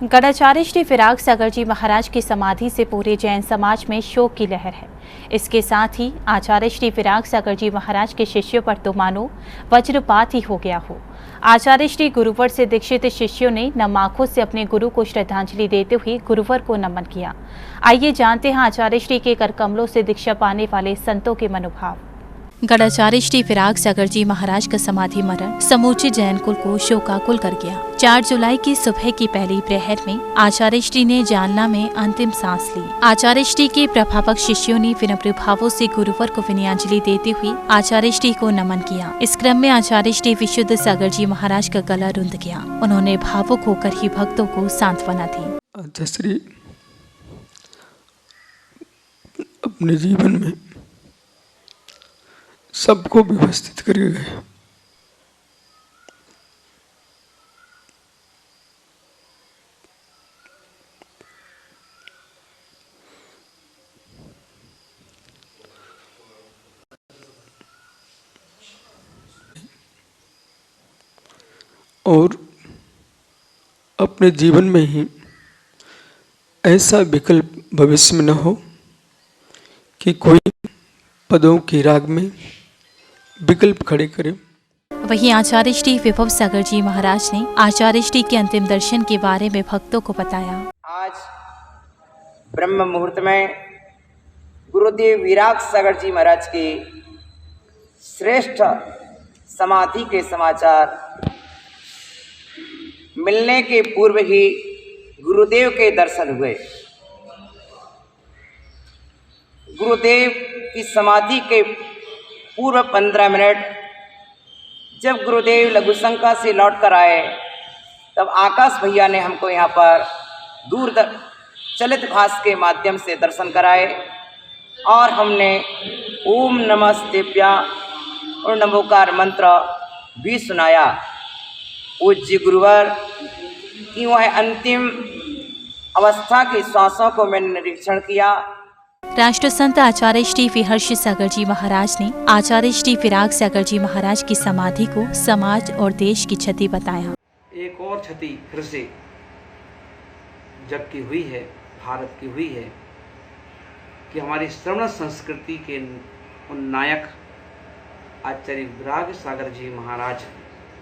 गढ़ाचार्य श्री फिराक सागर जी महाराज की समाधि से पूरे जैन समाज में शोक की लहर है। इसके साथ ही आचार्य श्री फिराक सागर जी महाराज के शिष्यों पर तो मानो वज्रपात ही हो गया हो। आचार्य श्री गुरुवर से दीक्षित शिष्यों ने नम आंखों से अपने गुरु को श्रद्धांजलि देते हुए गुरुवर को नमन किया। आइए जानते हैं आचार्य श्री के कर कमलों से दीक्षा पाने वाले संतों के मनोभाव। गढ़ाचार्य श्री फिराक सागर जी महाराज का समाधि मरण समूचे जैन कुल को शोकाकुल कर गया। 4 जुलाई की सुबह की पहली प्रहर में आचार्य श्री ने जानना में अंतिम सांस ली। आचार्य श्री के प्रभावक शिष्यों ने विनम्र भावों से गुरुवर को विनयाजलि देते हुए आचार्य श्री को नमन किया। इस क्रम में आचार्य श्री विशुद्ध सागर जी महाराज का गला रुंध गया। उन्होंने भावुक होकर ही भक्तों को सांत्वना दी। आचार्य श्री अपने जीवन में सबको व्यवस्थित करके गए। और अपने जीवन में ही ऐसा विकल्प भविष्य में न हो कि कोई पदों की राग में विकल्प खड़े करे। वहीं आचार्य श्री विभव सागर जी महाराज ने आचार्य श्री के अंतिम दर्शन के बारे में भक्तों को बताया। आज ब्रह्म मुहूर्त में गुरुदेव विराग सागर जी महाराज के श्रेष्ठ समाधि के समाचार मिलने के पूर्व ही गुरुदेव के दर्शन हुए। गुरुदेव की समाधि के पूर्व 15 मिनट जब गुरुदेव लघुशंका से लौट कर आए, तब आकाश भैया ने हमको यहाँ पर चलित भाष के माध्यम से दर्शन कराए और हमने ओम नमस्तेभ्य और नमोकार मंत्र भी सुनाया। पूज्य गुरुवर की वह अंतिम अवस्था की श्वासों को मैंने निरीक्षण किया। राष्ट्र संत आचार्य श्री विहर्ष सागर जी महाराज ने आचार्य श्री फिराक सागर जी महाराज की समाधि को समाज और देश की क्षति बताया। एक और क्षति फिर से जग की हुई है, भारत की हुई है कि हमारी श्रवण संस्कृति के उन नायक आचार्य विराग सागर जी महाराज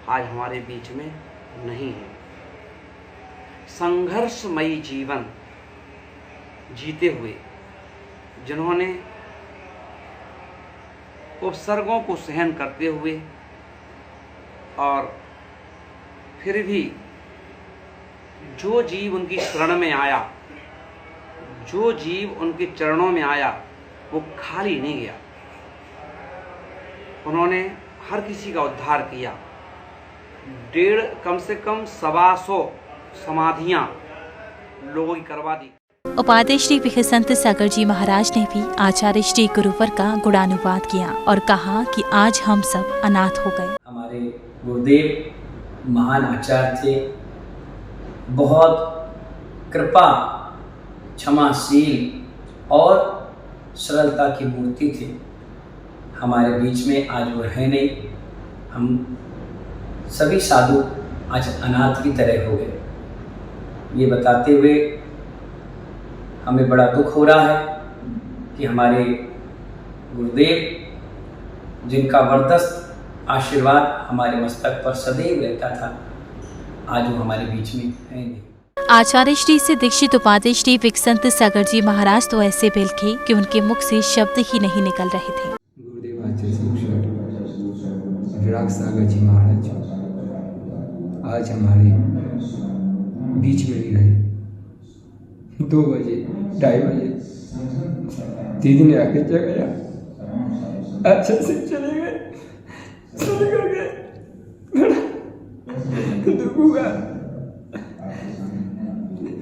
आज हमारे बीच में नहीं है। संघर्षमयी जीवन जीते हुए जिन्होंने उपसर्गों को सहन करते हुए और फिर भी जो जीव उनकी शरण में आया, जो जीव उनके चरणों में आया, वो खाली नहीं गया। उन्होंने हर किसी का उद्धार किया। कम से कम 125 समाधियां लोगों की करवा दी। उपाध्याय श्री विहसंत सागर जी महाराज ने भी आचार्य श्री गुरुवर का गुणानुवाद किया और कहा कि आज हम सब अनाथ हो गए। हमारे गुरुदेव महान आचार्य थे, बहुत कृपा, क्षमाशील और सरलता की मूर्ति थे। हमारे बीच में आज वो है नहीं। हम सभी साधु आज अनाथ की तरह हो गए। ये बताते हुए हमें बड़ा दुख हो रहा है कि हमारे गुरुदेव जिनका वरदस्त आशीर्वाद हमारे मस्तक पर सदैव रहता था, आज वो हमारे बीच में है नहीं। आचार्य श्री से दीक्षित उपाध्याय श्री विकसंत सागर जी महाराज तो ऐसे बिलखे कि उनके मुख से शब्द ही नहीं निकल रहे थे। गुरुदेव आचार्य श्री विराग सागर जी महाराज आज हमारे बीच में नहीं रहे। 2 बजे 2:30 बजे दीदी ने आके जगाया, अच्छा से चले गए। बड़ा दुख हुआ,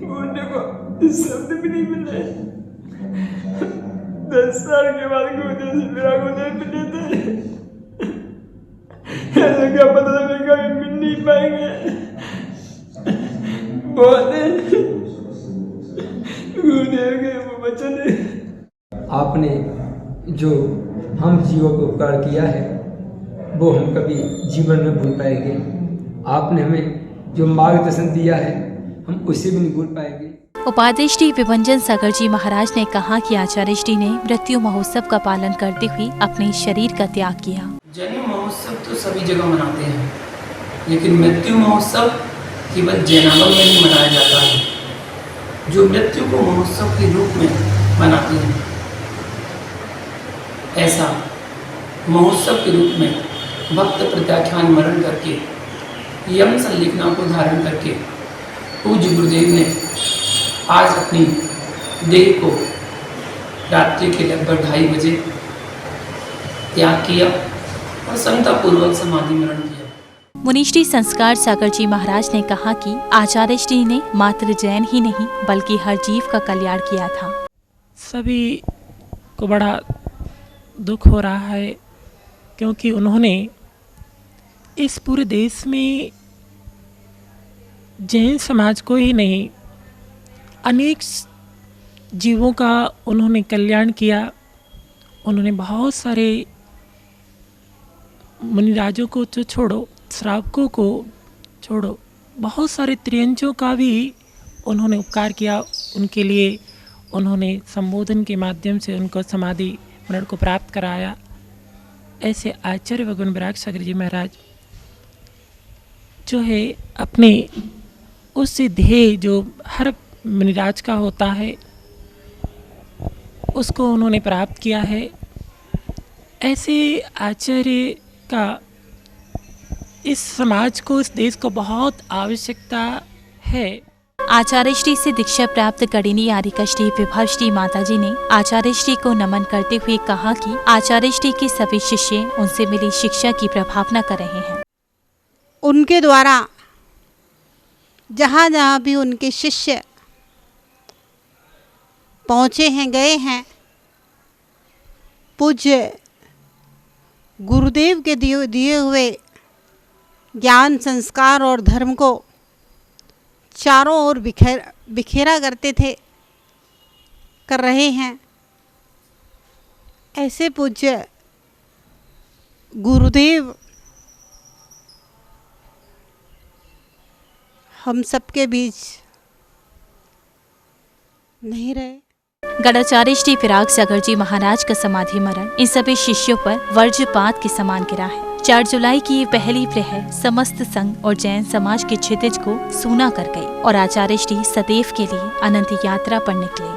बोलने को शब्द भी नहीं मिले। 10 साल के बाद गुरुदेव से विराग होते मिले थे। ऐसा क्या पता था कि कभी मिल नहीं पाएंगे। बहुत गुरुदेव के वो वचन है। आपने जो हम जीवों को उपकार किया है वो हम कभी जीवन में भूल पाएंगे। आपने हमें जो मार्गदर्शन दिया है हम उससे भी नहीं भूल पाएंगे। उपाध्याय श्री विभंजन सागर जी महाराज ने कहा कि आचार्य श्री ने मृत्यु महोत्सव का पालन करते हुए अपने शरीर का त्याग किया। जन्म महोत्सव तो सभी जगह मनाते हैं, लेकिन मृत्यु महोत्सव केवल जैनागम में ही मनाया जाता है, जो मृत्यु को महोत्सव के रूप में मनाते हैं। ऐसा महोत्सव के रूप में भक्त प्रत्याख्यान मरण करके यम संलिखना को धारण करके पूज्य गुरुदेव ने आज अपनी देह को रात्रि के लगभग 2:30 बजे त्याग किया और समतापूर्वक समाधि मरण किया। मुनिश्री संस्कार सागर जी महाराज ने कहा कि आचार्य श्री ने मात्र जैन ही नहीं बल्कि हर जीव का कल्याण किया था। सभी को बड़ा दुख हो रहा है क्योंकि उन्होंने इस पूरे देश में जैन समाज को ही नहीं अनेक जीवों का उन्होंने कल्याण किया। उन्होंने बहुत सारे मुनिराजों को तो छोड़ो, श्रावकों को छोड़ो, बहुत सारे त्रियंजों का भी उन्होंने उपकार किया। उनके लिए उन्होंने संबोधन के माध्यम से उनको समाधि मरण को प्राप्त कराया। ऐसे आचार्य भगवान विराग सागर जी महाराज जो है अपने उस ध्येय जो हर मुनिराज का होता है उसको उन्होंने प्राप्त किया है। ऐसे आचार्य का इस समाज को, इस देश को बहुत आवश्यकता है। आचार्य श्री से दीक्षा प्राप्त गणिनी आरिका श्री विभव श्री माताजी ने आचार्य श्री को नमन करते हुए कहा कि आचार्य श्री के सभी शिष्य उनसे मिली शिक्षा की प्रभावना कर रहे हैं। उनके द्वारा जहाँ जहाँ भी उनके शिष्य पहुँचे हैं, गए हैं, पूज्य गुरुदेव के दिए हुए ज्ञान, संस्कार और धर्म को चारों ओर बिखेरा करते थे, कर रहे हैं। ऐसे पूज्य गुरुदेव हम सबके बीच नहीं रहे। गणाचार्य श्री विराग सागर जी महाराज का समाधि मरण इन सभी शिष्यों पर वज्रपात के समान गिरा है। 4 जुलाई की ये पहली प्रहर समस्त संघ और जैन समाज के क्षितिज को सूना कर गई और आचार्य श्री सदैव के लिए अनंत यात्रा पर निकले।